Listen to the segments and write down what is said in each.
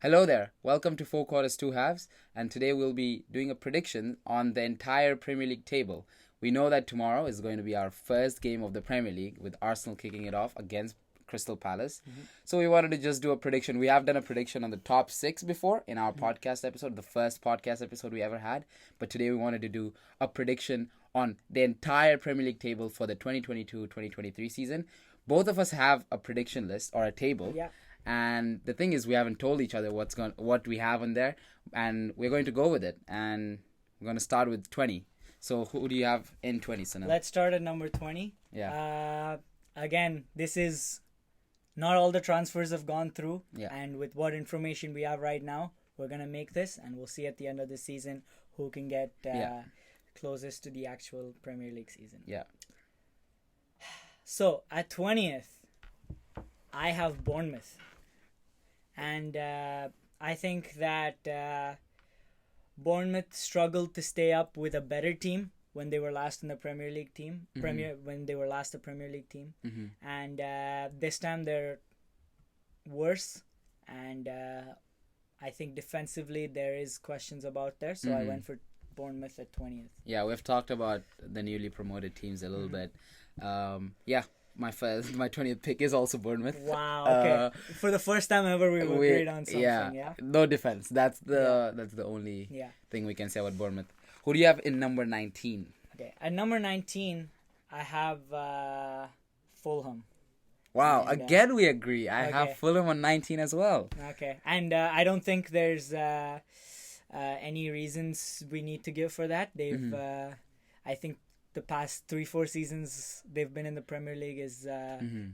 Hello there. Welcome to 4 quarters, 2 halves. And today we'll be doing a prediction on the entire Premier League table. We know that tomorrow is going to be our first game of the Premier League with Arsenal kicking it off against Crystal Palace. So we wanted to just do a prediction. We have done a prediction on the top six before in our podcast episode, the first podcast episode we ever had. But today we wanted to do a prediction on the entire Premier League table for the 2022-2023 season. Both of us have a prediction list or a table. Yeah. And the thing is, we haven't told each other what we have in there, and we're going to go with it. And we're going to start with 20. So who do you have in 20, Sunil? Let's start at number 20. Yeah. Again, this is not all the transfers have gone through. Yeah. And with what information we have right now, we're going to make this, and we'll see at the end of the season who can get closest to the actual Premier League season. Yeah. So at 20th, I have Bournemouth. And I think that Bournemouth struggled to stay up with a better team when they were last in the Premier League team. When they were last the Premier League team. And this time they're worse. And I think defensively there is questions about there. So I went for Bournemouth at 20th. Yeah, we've talked about the newly promoted teams a little bit. My 20th pick is also Bournemouth. Wow. Okay. For the first time ever, we agreed on something. Yeah. No defense. That's the only thing we can say about Bournemouth. Who do you have in number 19? Okay. At number 19, I have Fulham. Wow. And, again, we agree. I have Fulham on 19 as well. Okay. And I don't think there's any reasons we need to give for that. They've, I think, the past 3-4 seasons they've been in the Premier League is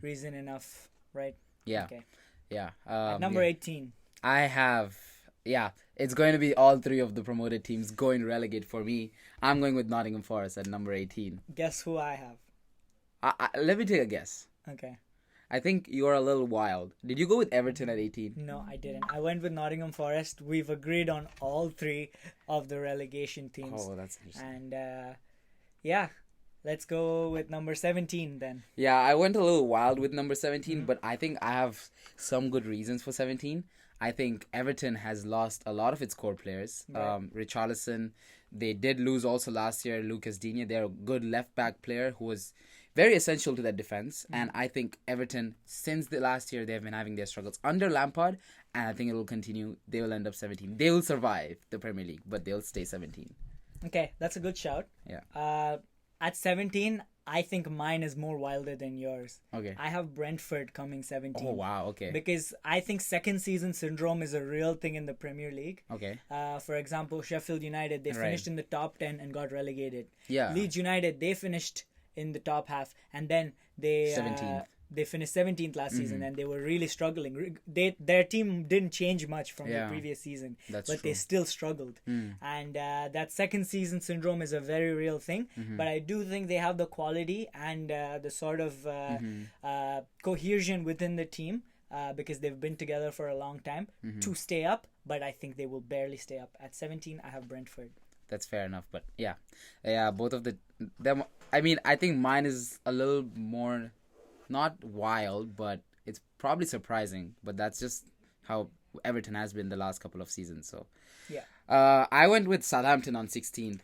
reason enough, right? Yeah. Okay. Yeah. At number 18. I have, it's going to be all three of the promoted teams going to relegate for me. I'm going with Nottingham Forest at number 18. Guess who I have? Let me take a guess. Okay. I think you're a little wild. Did you go with Everton at 18? No, I didn't. I went with Nottingham Forest. We've agreed on all three of the relegation teams. Oh, that's interesting. And let's go with number 17 then. Yeah, I went a little wild with number 17, but I think I have some good reasons for 17. I think Everton has lost a lot of its core players. Right. Richarlison, they did lose also last year, Lucas Digne. They're a good left-back player who was very essential to that defense. And I think Everton, since the last year, they've been having their struggles under Lampard, and I think it will continue. They will end up 17. They will survive the Premier League, but they'll stay 17. Okay, that's a good shout. Yeah. At 17, I think mine is more wilder than yours. Okay. I have Brentford coming 17. Oh, wow. Okay. Because I think second season syndrome is a real thing in the Premier League. Okay. For example, Sheffield United, they finished in the top 10 and got relegated. Yeah. Leeds United, they finished in the top half and then they 17th. They finished 17th last season and they were really struggling. Their team didn't change much from the previous season, but they still struggled. And that second season syndrome is a very real thing. But I do think they have the quality and the sort of cohesion within the team because they've been together for a long time to stay up. But I think they will barely stay up. At 17, I have Brentford. That's fair enough, but both of them. I mean, I think mine is a little more. Not wild, but it's probably surprising. But that's just how Everton has been the last couple of seasons. So, I went with Southampton on 16th.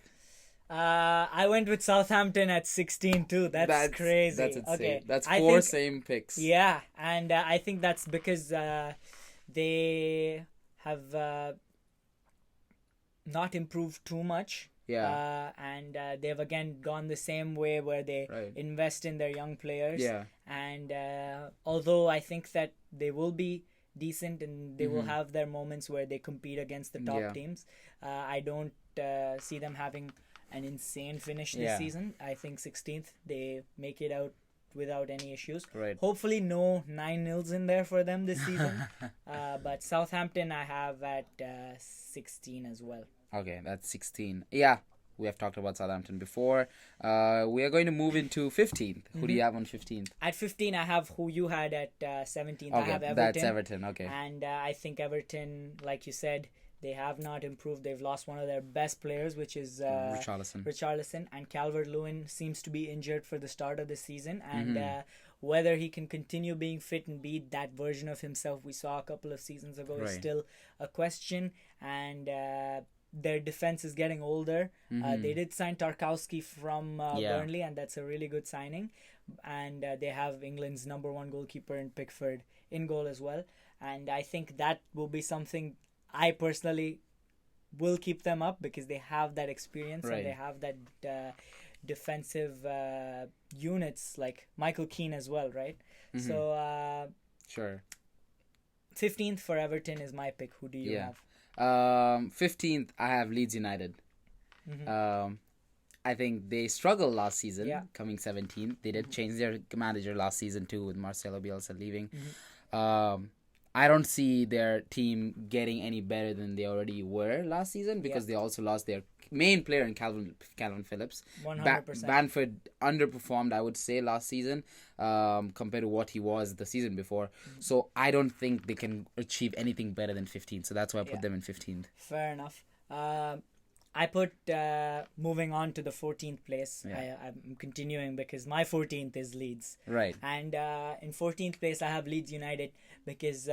I went with Southampton at 16 too. That's crazy. That's insane. Okay. That's four same picks. Yeah, and I think that's because they have not improved too much. Yeah. And they've again gone the same way where they invest in their young players. Yeah. And although I think that they will be decent and they will have their moments where they compete against the top teams, I don't see them having an insane finish this season. I think 16th, they make it out without any issues. Right. Hopefully no 9-0s in there for them this season. But Southampton I have at 16 as well. Okay, that's 16. Yeah, we have talked about Southampton before. We are going to move into 15th. Who do you have on 15th? At 15, I have who you had at 17th. Okay, I have Everton. that's Everton. Okay. And I think Everton, like you said, they have not improved. They've lost one of their best players, which is Richarlison. And Calvert-Lewin seems to be injured for the start of the season. And Whether he can continue being fit and be that version of himself we saw a couple of seasons ago is Right. still a question. And their defense is getting older. They did sign Tarkowski from Yeah. Burnley, and that's a really good signing. And they have England's number one goalkeeper in Pickford in goal as well. And I think that will be something I personally will keep them up, because they have that experience Right. and they have that defensive units like Michael Keane as well, right? So Sure. 15th for Everton is my pick. Who do you Yeah. have? 15th, I have Leeds United. I think they struggled last season, Yeah. coming 17th. They did change their manager last season too, with Marcelo Bielsa leaving. I don't see their team getting any better than they already were last season, because they also lost their main player in Calvin Phillips. 100%. Bamford underperformed, I would say, last season compared to what he was the season before. So I don't think they can achieve anything better than 15th. So that's why I put them in 15th. Fair enough. I put moving on to the 14th place. Yeah. I'm continuing because my 14th is Leeds. Right. And in 14th place, I have Leeds United because,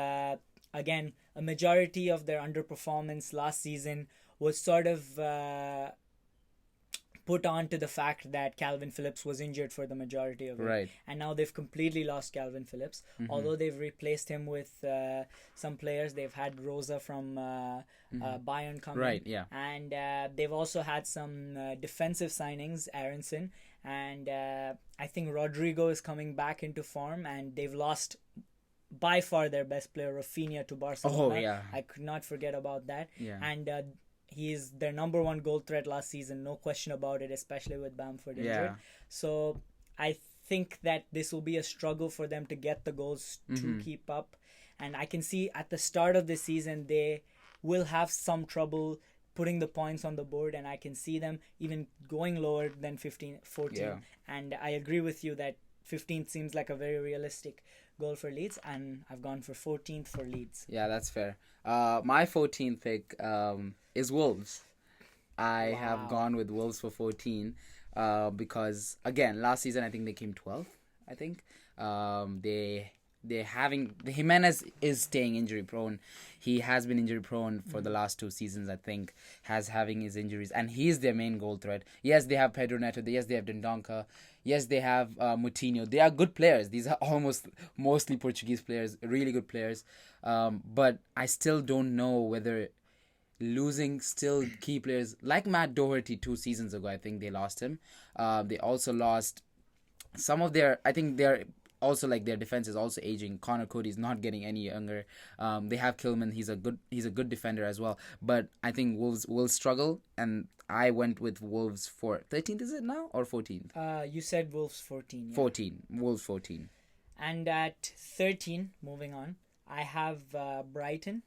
again, a majority of their underperformance last season was sort of put on to the fact that Calvin Phillips was injured for the majority of it. Right. And now they've completely lost Calvin Phillips. Although they've replaced him with some players. They've had Rosa from Bayern come Right, in. yeah. And they've also had some defensive signings, Aronson. And I think Rodrigo is coming back into form. And they've lost by far their best player, Rafinha, to Barcelona. Oh, yeah. I could not forget about that. Yeah. And he is their number one goal threat last season, no question about it, especially with Bamford injured. Yeah. So I think that this will be a struggle for them to get the goals to keep up. And I can see at the start of the season, they will have some trouble putting the points on the board, and I can see them even going lower than 14. Yeah. And I agree with you that 15th seems like a very realistic goal for Leeds, and I've gone for 14th for Leeds. Yeah, that's fair. My 14th pick is Wolves. I have gone with Wolves for 14 because, again, last season I think they came 12th, I think. Jimenez is staying injury prone. He has been injury prone for the last 2 seasons, I think, having his injuries, and he's their main goal threat. Yes, they have Pedro Neto. Yes, they have Dendoncker. Yes, they have Moutinho. They are good players. These are mostly Portuguese players, really good players. But I still don't know whether losing still key players like Matt Doherty 2 seasons ago, I think they lost him. They also lost some of their, I think they're also, like, their defense is also aging. Connor Cody's not getting any younger. They have Kilman. He's a good defender as well. But I think Wolves will struggle, and I went with Wolves for 13th. Is it now or 14th? You said Wolves 14. Yeah. 14. Wolves 14. And at 13, moving on, I have Brighton.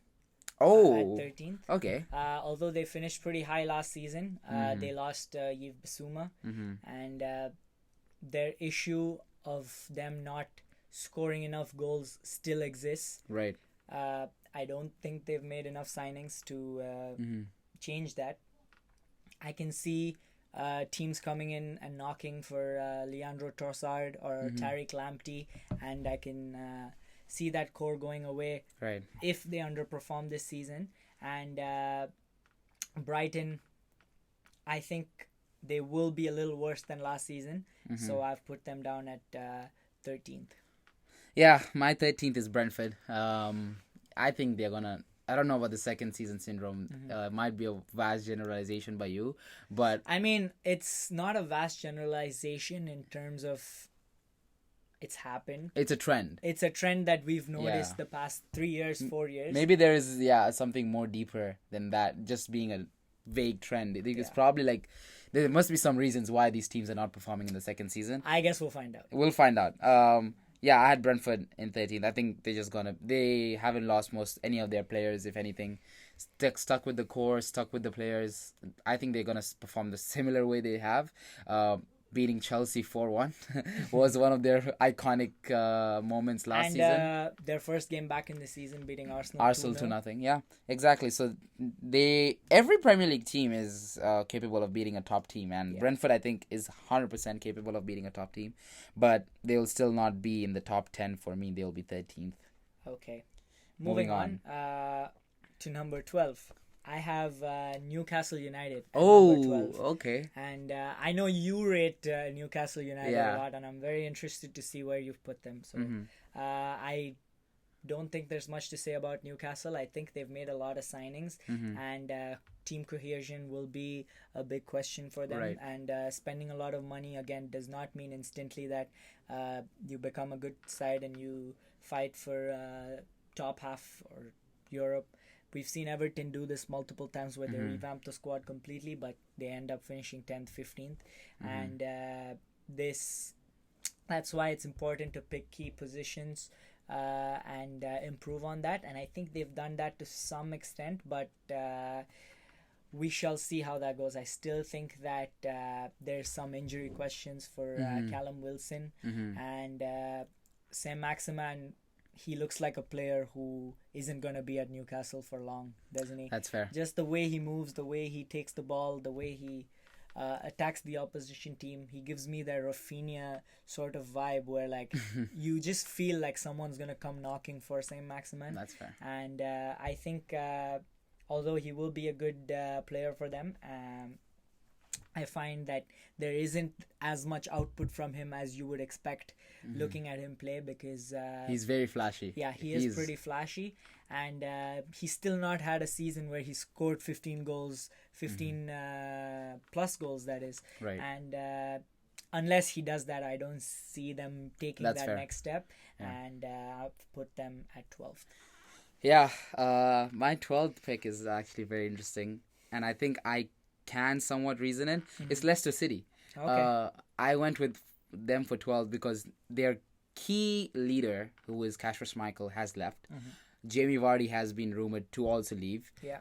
Oh, At 13th. okay. Although they finished pretty high last season, they lost Yves Bissouma, and their issue of them not scoring enough goals still exists. Right. I don't think they've made enough signings to change that. I can see teams coming in and knocking for Leandro Trossard or Tariq Lamptey, and I can see that core going away Right. if they underperform this season. And Brighton, I think they will be a little worse than last season, so I've put them down at 13th. Yeah, my 13th is Brentford. I think they're gonna. I don't know about the second season syndrome. It might be a vast generalization by you, but I mean, it's not a vast generalization in terms of it's happened. it's a trend. It's a trend that we've noticed the past 3 years, 4 years. Maybe there is something more deeper than that. Just being a vague trend. I think it's probably like there must be some reasons why these teams are not performing in the second season. I guess we'll find out. We'll find out. Yeah, I had Brentford in 13th. I think they haven't lost any of their players, if anything. Stuck with the core, stuck with the players. I think they're gonna perform the similar way they have. beating Chelsea 4-1 was one of their iconic moments last season. And their first game back in the season, beating Arsenal 2-0. Yeah, exactly. So every Premier League team is capable of beating a top team, and Brentford, I think, is 100% capable of beating a top team, but they will still not be in the top 10 for me. They will be 13th. Okay. Moving on to number 12. I have Newcastle United at number 12. Okay. And I know you rate Newcastle United a lot, and I'm very interested to see where you've put them. So I don't think there's much to say about Newcastle. I think they've made a lot of signings, and team cohesion will be a big question for them. Right. And spending a lot of money, again, does not mean instantly that you become a good side and you fight for top half or Europe. We've seen Everton do this multiple times where they revamp the squad completely, but they end up finishing 10th, 15th. And that's why it's important to pick key positions and improve on that. And I think they've done that to some extent, but we shall see how that goes. I still think that there's some injury questions for Callum Wilson and Sam Maximan. He looks like a player who isn't going to be at Newcastle for long, doesn't he? That's fair. Just the way he moves, the way he takes the ball, the way he attacks the opposition team. He gives me that Rafinha sort of vibe where, like, you just feel like someone's going to come knocking for Sam Maximan. That's fair. And I think although he will be a good player for them, I find that there isn't as much output from him as you would expect looking at him play, because he's very flashy. Yeah, he is pretty flashy, and he's still not had a season where he scored 15 goals, 15 plus goals, that is. Right. And unless he does that, I don't see them taking that fair. Next step, and I'll put them at 12th. Yeah, my 12th pick is actually very interesting, and I think I can somewhat reason it. It's Leicester City. Okay. I went with them for 12 because their key leader, who is Kasper Schmeichel, has left. Jamie Vardy has been rumored to also leave. Yeah.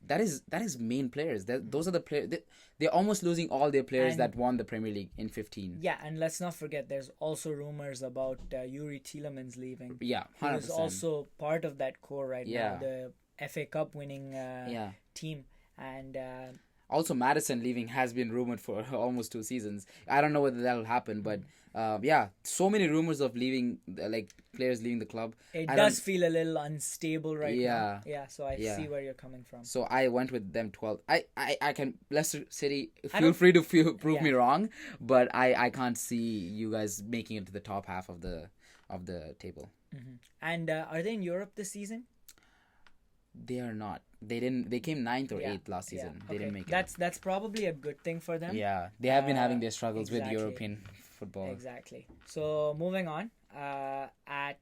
That is main players. Those are the players. They're almost losing all their players that won the Premier League in 15. Yeah, and let's not forget, there's also rumors about Yuri Tielemans leaving. Yeah, 100%. He was also part of that core right now, the FA Cup winning team. And also, Maddison leaving has been rumored for almost 2 seasons. I don't know whether that'll happen, but so many rumors of leaving, like players leaving the club. It does feel a little unstable right now. Yeah, so I see where you're coming from. So I went with them 12. I can, Leicester City, feel free to prove me wrong, but I can't see you guys making it to the top half of the table. And are they in Europe this season? They are not. They didn't. They came 9th or 8th last season. They didn't make it. That's probably a good thing for them. Yeah, they have been having their struggles with European football. Exactly. So moving on, at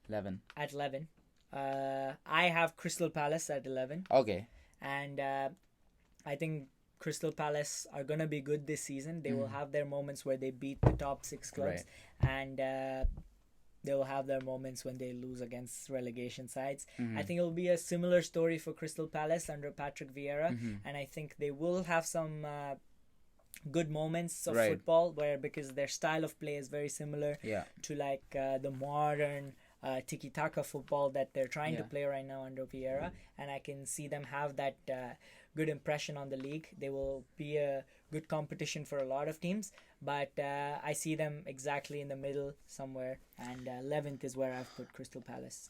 11. At 11, I have Crystal Palace at 11. Okay. And I think Crystal Palace are gonna be good this season. They will have their moments where they beat the top 6 clubs, and they will have their moments when they lose against relegation sides. I think it will be a similar story for Crystal Palace under Patrick Vieira, and I think they will have some good moments of football because their style of play is very similar to like the modern tiki-taka football that they're trying to play right now under Vieira, and I can see them have that good impression on the league. They will be a good competition for a lot of teams, but I see them exactly in the middle somewhere, and 11th is where I've put Crystal Palace.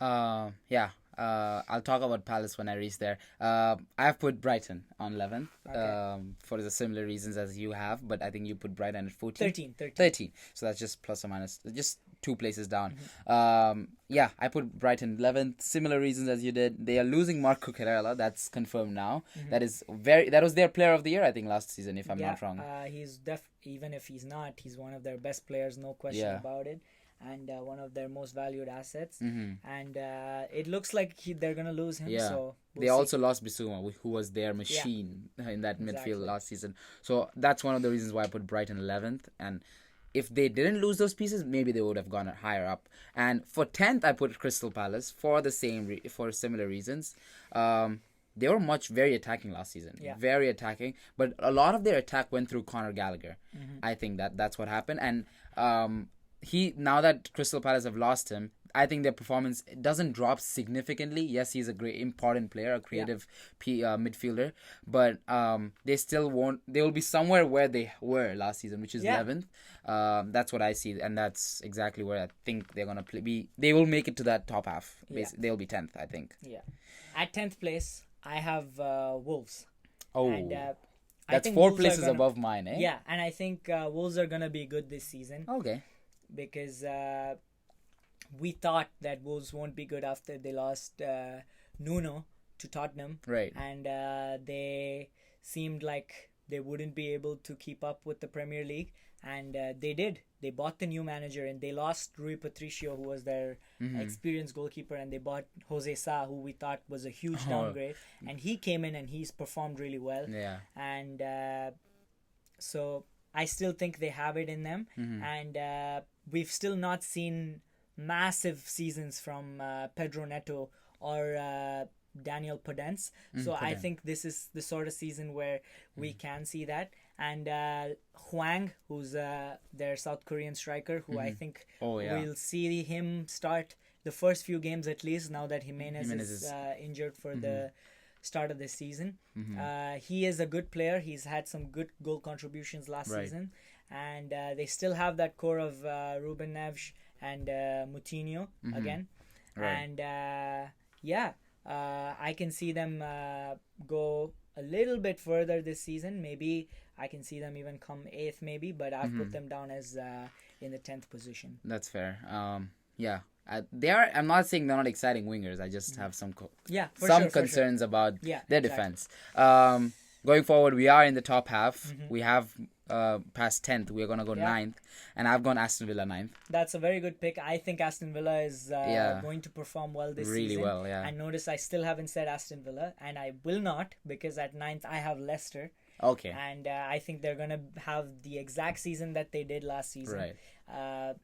I'll talk about Palace when I reach there. I've put Brighton on 11th for the similar reasons as you have, but I think you put Brighton at 14. 13. So that's just plus or minus, just 2 places down. I put Brighton 11th. Similar reasons as you did. They are losing Marco Querella. That's confirmed now. That was their player of the year, I think, last season, if I'm not wrong. He's even if he's not, he's one of their best players, no question about it. And one of their most valued assets. And it looks like they're going to lose him. So they also lost Bissouma, who was their machine in that midfield last season. So that's one of the reasons why I put Brighton 11th. And if they didn't lose those pieces, maybe they would have gone higher up. And for 10th, I put Crystal Palace for similar reasons. they were very attacking last season. Yeah. Very attacking. But a lot of their attack went through Conor Gallagher. Mm-hmm. I think that's what happened. And now that Crystal Palace have lost him, I think their performance doesn't drop significantly. Yes, he's a great, important player, a creative midfielder, but they still won't. They will be somewhere where they were last season, which is 11th. That's what I see, and that's exactly where I think they're gonna play. They will make it to that top half. They'll be 10th, I think. Yeah, at 10th place, I have Wolves. Oh, and, that's 4 places above mine, eh? Yeah, and I think Wolves are gonna be good this season. Okay. Because we thought that Wolves won't be good after they lost Nuno to Tottenham. Right. And they seemed like they wouldn't be able to keep up with the Premier League. And they did. They bought the new manager and they lost Rui Patricio, who was their experienced goalkeeper. And they bought Jose Sa, who we thought was a huge downgrade. And he came in and he's performed really well. Yeah. And so I still think they have it in them. And we've still not seen massive seasons from Pedro Neto or Daniel Podence. So I think this is the sort of season where we can see that. And Hwang, who's their South Korean striker, who I think we'll see him start the first few games at least, now that Jimenez is injured for the start of the season. He is a good player. He's had some good goal contributions last season. And they still have that core of Ruben Neves and Moutinho again. Right. And I can see them go a little bit further this season. Maybe I can see them even come 8th maybe, but I've put them down as in the 10th position. That's fair. They are. I'm not saying they're not exciting wingers. I just have some concerns about their defense. Going forward, we are in the top half. We have past 10th. We're gonna go 9th, and I've gone Aston Villa 9th. That's a very good pick. I think Aston Villa is going to perform well this season. Really well, yeah. And notice I still haven't said Aston Villa, and I will not, because at 9th I have Leicester. Okay. And I think they're gonna have the exact season that they did last season. Right.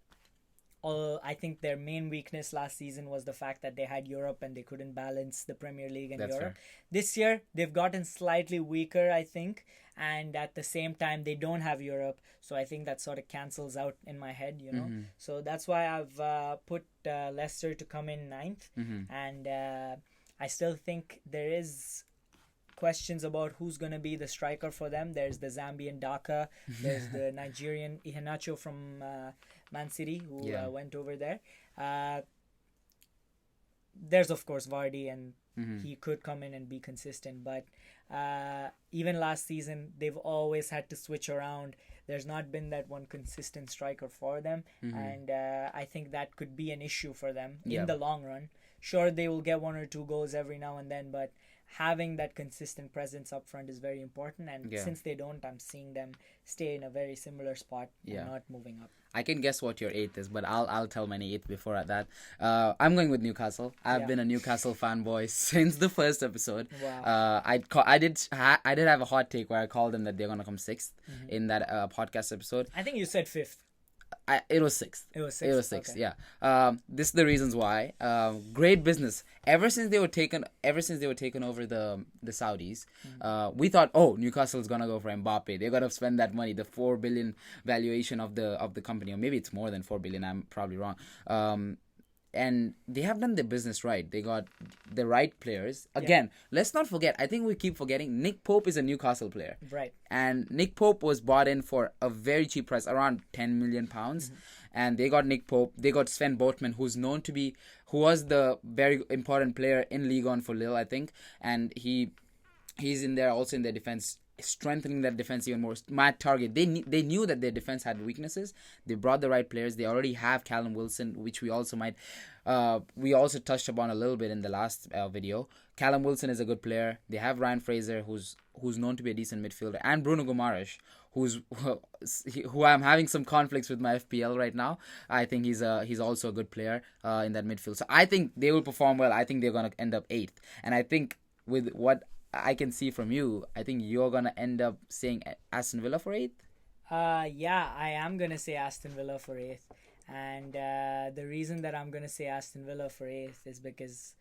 I think their main weakness last season was the fact that they had Europe and they couldn't balance the Premier League and Europe. Fair. This year, they've gotten slightly weaker, I think. And at the same time, they don't have Europe. So I think that sort of cancels out in my head, you know. So that's why I've put Leicester to come in 9th. And I still think there is questions about who's going to be the striker for them. There's the Zambian Daka. There's the Nigerian Iheanacho from Man City, who went over there. There's, of course, Vardy, and he could come in and be consistent. But even last season, they've always had to switch around. There's not been that one consistent striker for them. And I think that could be an issue for them in the long run. Sure, they will get 1 or 2 goals every now and then, but having that consistent presence up front is very important. And since they don't, I'm seeing them stay in a very similar spot and not moving up. I can guess what your 8th is, but I'll tell my 8th before that. I'm going with Newcastle. I've been a Newcastle fanboy since the first episode. Wow. I did have a hot take where I called them that they're gonna come 6th in that podcast episode. I think you said 5th. It was 6th. It was 6th. Okay. Yeah. This is the reasons why. Great business. Ever since they were taken over the Saudis, we thought, Newcastle is gonna go for Mbappe. They're gonna spend that money, the 4 billion valuation of the company, or maybe it's more than 4 billion. I'm probably wrong. And they have done their business right. They got the right players. Again, let's not forget, I think we keep forgetting, Nick Pope is a Newcastle player. Right. And Nick Pope was bought in for a very cheap price, around £10 million. And they got Nick Pope. They got Sven Botman, who was the very important player in Ligue 1 for Lille, I think. And he's in there also in their defense, strengthening that defense even more. My target, they knew that their defense had weaknesses. They brought the right players. They already have Callum Wilson, which we also touched upon a little bit in the last video. Callum Wilson is a good player. They have Ryan Fraser, who's known to be a decent midfielder, and Bruno Guimaraes, who I'm having some conflicts with my FPL right now. I think he's also a good player in that midfield. So I think they will perform well. I think they're gonna end up 8th, and I think with what I can see from you, I think you're going to end up saying Aston Villa for 8th? I am going to say Aston Villa for 8th. And the reason that I'm going to say Aston Villa for 8th is because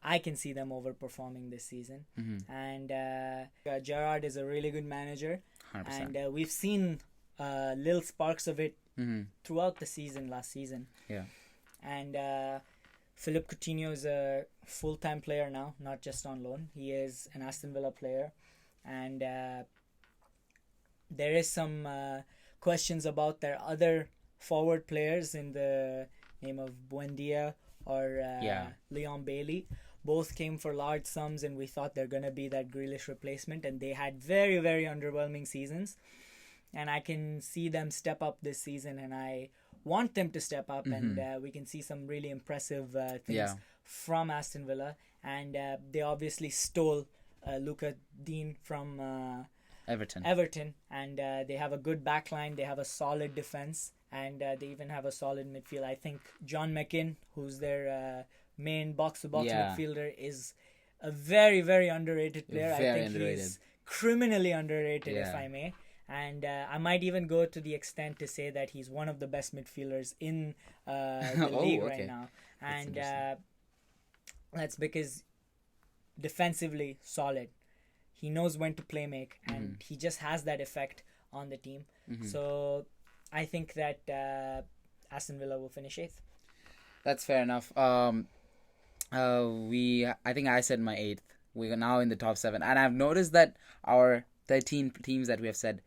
I can see them overperforming this season. And Gerrard is a really good manager. 100%. And we've seen little sparks of it throughout the season, last season. Yeah. And Philippe Coutinho is a full-time player now, not just on loan. He is an Aston Villa player. And there is some questions about their other forward players in the name of Buendia or Leon Bailey. Both came for large sums, and we thought they're going to be that Grealish replacement. And they had very, very underwhelming seasons. And I can see them step up this season, and I want them to step up, and we can see some really impressive things from Aston Villa. And they obviously stole Luca Dean from Everton, and they have a good backline. They have a solid defense, and they even have a solid midfield. I think John McInn, who's their main box-to-box midfielder, is a very, very underrated player. Very I think underrated. he's criminally underrated, if I may. And I might even go to the extent to say that he's one of the best midfielders in the league right now. And that's because defensively solid. He knows when to play make, and he just has that effect on the team. So I think that Aston Villa will finish 8th. That's fair enough. I think I said my 8th. We're now in the top 7. And I've noticed that our 13 teams that we have said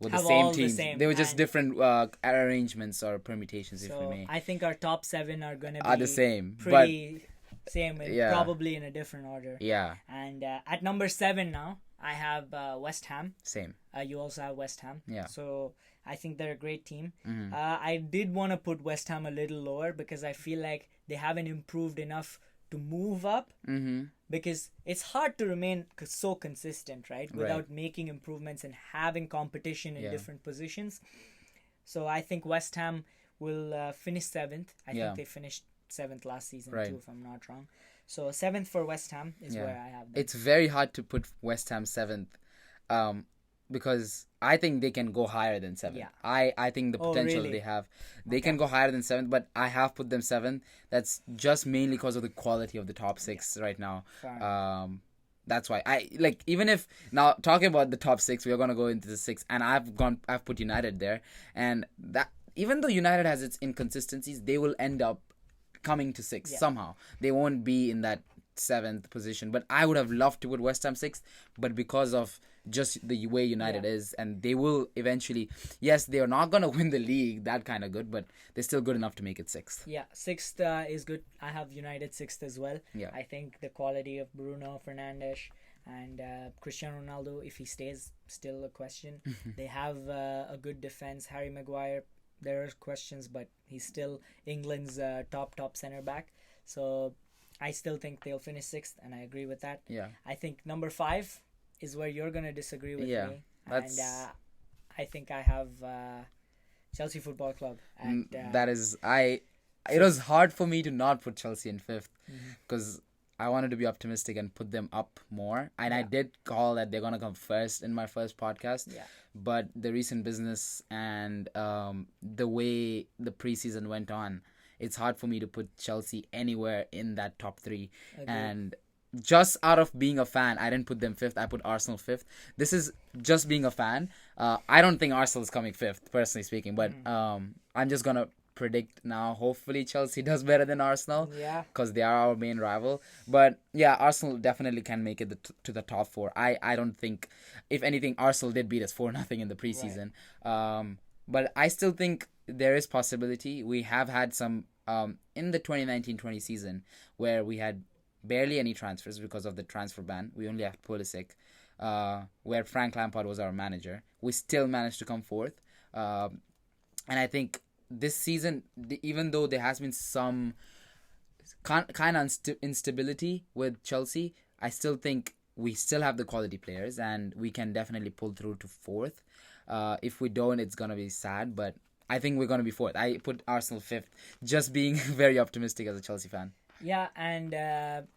were the same teams. They were just different arrangements or permutations, if we may. I think our top 7 are going to Are be the same. Pretty same, probably in a different order. Yeah. And at number 7 now, I have West Ham. Same. You also have West Ham. Yeah. So I think they're a great team. I did want to put West Ham a little lower because I feel like they haven't improved enough to move up, because it's hard to remain so consistent, right? Without making improvements and having competition in different positions. So I think West Ham will finish 7th. I think they finished 7th last season too, if I'm not wrong. So 7th for West Ham is where I have them. It's very hard to put West Ham 7th, because I think they can go higher than 7th. Yeah. I think the potential they have, they can go higher than 7th, but I have put them 7th. That's just mainly because of the quality of the top 6 right now. That's why even if now talking about the top 6, we are gonna go into the 6, and I've put United there, and that even though United has its inconsistencies, they will end up coming to 6 somehow. They won't be in that 7th position, but I would have loved to put West Ham 6th, but because of just the way United is, and they will eventually, yes, they are not going to win the league that kind of good, but they're still good enough to make it 6th. Yeah, 6th is good. I have United 6th as well. Yeah. I think the quality of Bruno Fernandes and Cristiano Ronaldo, if he stays, still a question. They have a good defense. Harry Maguire, there are questions, but he's still England's top centre back. So I still think they'll finish 6th, and I agree with that. Yeah. I think number 5 is where you're going to disagree with me. And I think I have Chelsea Football Club. And it was hard for me to not put Chelsea in 5th, because I wanted to be optimistic and put them up more. And I did call that they're going to come first in my first podcast. Yeah. But the recent business and the way the preseason went on, it's hard for me to put Chelsea anywhere in that top 3. Agreed. And just out of being a fan, I didn't put them 5th. I put Arsenal 5th. This is just being a fan. I don't think Arsenal is coming 5th, personally speaking. But I'm just going to predict now. Hopefully Chelsea does better than Arsenal. Yeah. Because they are our main rival. But yeah, Arsenal definitely can make it to the top 4. I don't think, if anything, Arsenal did beat us 4-0 in the preseason. Right. But I still think there is possibility. We have had some in the 2019-20 season where we had barely any transfers because of the transfer ban. We only had Pulisic, where Frank Lampard was our manager. We still managed to come 4th. And I think this season, even though there has been some kind of instability with Chelsea, I still think we still have the quality players and we can definitely pull through to 4th. If we don't, it's going to be sad, but I think we're going to be 4th. I put Arsenal 5th, just being very optimistic as a Chelsea fan. Yeah, and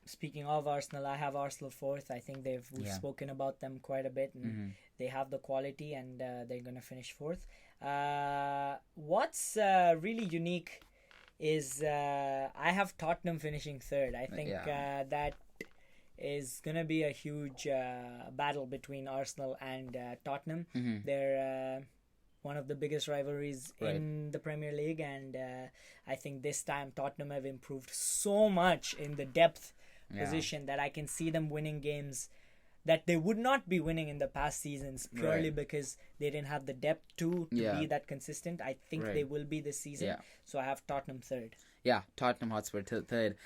speaking of Arsenal, I have Arsenal 4th. I think we've spoken about them quite a bit, and they have the quality, and they're going to finish 4th. What's really unique is I have Tottenham finishing third. I think that is going to be a huge battle between Arsenal and Tottenham. They're one of the biggest rivalries in the Premier League, and I think this time Tottenham have improved so much in the depth position that I can see them winning games that they would not be winning in the past seasons purely because they didn't have the depth to be that consistent. I think they will be this season. So I have Tottenham third. Yeah, Tottenham Hotspur third.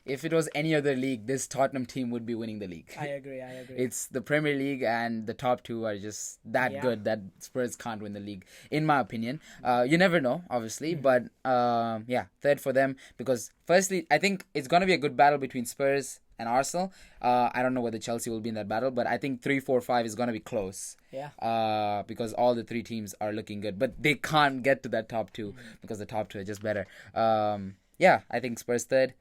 If it was any other league, this Tottenham team would be winning the league. I agree. It's the Premier League, and the top two are just that good that Spurs can't win the league, in my opinion. You never know, obviously, but third for them, because firstly, I think it's going to be a good battle between Spurs and Arsenal. I don't know whether Chelsea will be in that battle, but I think 3, 4, 5 is going to be close. Because all the three teams are looking good, but they can't get to that top two because the top two are just better. I think Spurs third.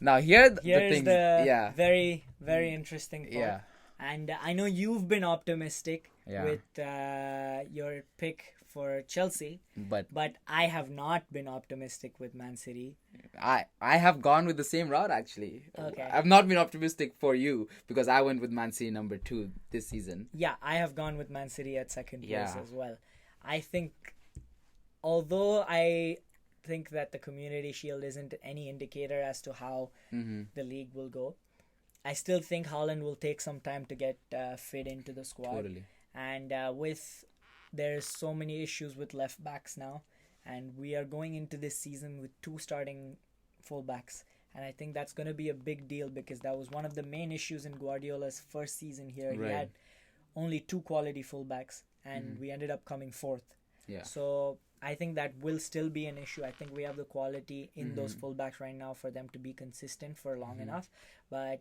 Now here's the very, very interesting part. And I know you've been optimistic with your pick for Chelsea, but I have not been optimistic with Man City. I have gone with the same route, actually. Okay. I've not been optimistic for you because I went with Man City number 2 this season. Yeah, I have gone with Man City at second place as well. I think, although I think that the Community Shield isn't any indicator as to how the league will go, I still think Haaland will take some time to get fit into the squad. Totally. And there's so many issues with left backs now, and we are going into this season with 2 starting fullbacks, and I think that's going to be a big deal because that was one of the main issues in Guardiola's first season here. He had only 2 quality fullbacks, and we ended up coming 4th. So I think that will still be an issue. I think we have the quality in those fullbacks right now for them to be consistent for long enough. But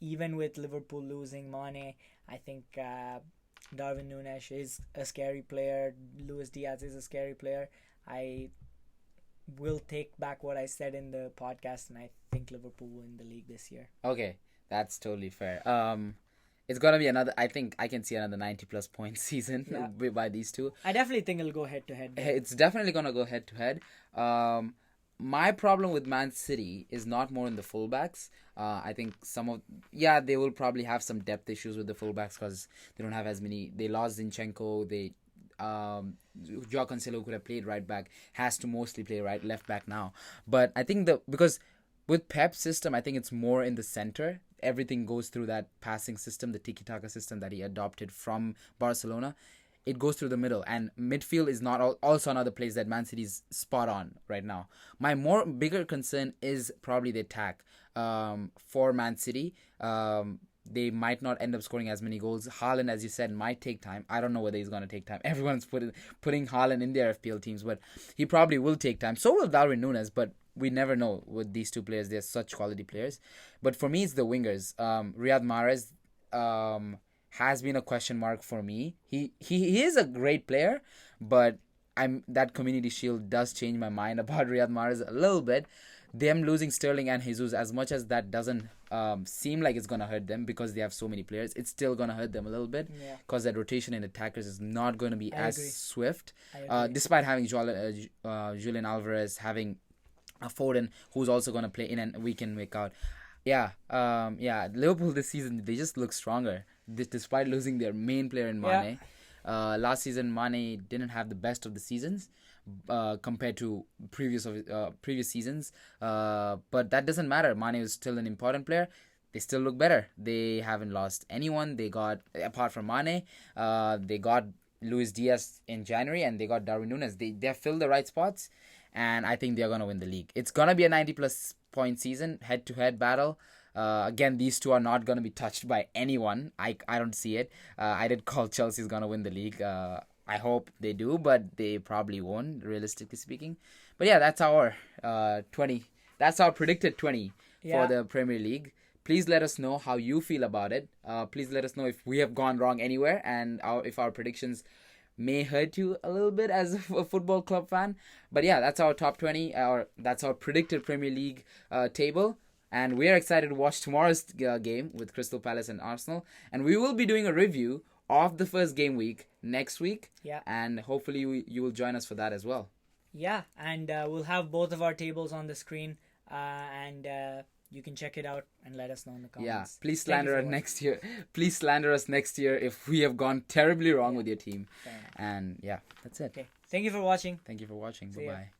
even with Liverpool losing Mane, I think Darwin Núñez is a scary player. Luis Diaz is a scary player. I will take back what I said in the podcast, and I think Liverpool will win the league this year. Okay, that's totally fair. It's gonna be another. I think I can see another 90+ point season by these two. I definitely think it'll go head to head. It's definitely gonna go head to head. My problem with Man City is not more in the fullbacks. I think they will probably have some depth issues with the fullbacks because they don't have as many. They lost Zinchenko. Joao Cancelo could have played right back, has to mostly play left back now. But I think because with Pep's system, I think it's more in the center. Everything goes through that passing system, the tiki-taka system that he adopted from Barcelona. It goes through the middle, and midfield is not also another place that Man City's spot on right now. My bigger concern is probably the attack. For Man City, they might not end up scoring as many goals. Haaland, as you said, might take time. I don't know whether he's going to take time. Everyone's putting Haaland in their FPL teams, but he probably will take time. So will Darwin Núñez, but we never know with these two players. They're such quality players. But for me, it's the wingers. Riyad Mahrez has been a question mark for me. He is a great player, but that Community Shield does change my mind about Riyad Mahrez a little bit. Them losing Sterling and Jesus, as much as that doesn't seem like it's going to hurt them because they have so many players, it's still going to hurt them a little bit because that rotation in attackers is not going to be as swift. Despite having Julian Alvarez, having Foden, who's also going to play in and week in, week out. Liverpool this season, they just look stronger despite losing their main player in Mane. Last season, Mane didn't have the best of the seasons compared to previous seasons. But that doesn't matter. Mane is still an important player. They still look better. They haven't lost anyone. They got, apart from Mane, they got Luis Diaz in January, and they got Darwin Núñez. They have filled the right spots, and I think they're going to win the league. It's going to be a 90+ point season, head-to-head battle. Again, these two are not going to be touched by anyone. I don't see it. I did call Chelsea's going to win the league. I hope they do, but they probably won't, realistically speaking. But yeah, that's our 20. That's our predicted 20 for the Premier League. Please let us know how you feel about it. Please let us know if we have gone wrong anywhere and if our predictions may hurt you a little bit as a football club fan. But yeah, that's our top 20, that's our predicted Premier League table. And we are excited to watch tomorrow's game with Crystal Palace and Arsenal. And we will be doing a review of the first game week next week. Yeah. And hopefully you will join us for that as well. Yeah, and we'll have both of our tables on the screen, and you can check it out and let us know in the comments. Yeah, please Thank you slander for us watching. next year. Please slander us next year if we have gone terribly wrong Yeah. with your team. Fair enough. And yeah, that's it. Okay, thank you for watching. Thank you for watching. See ya. Bye-bye.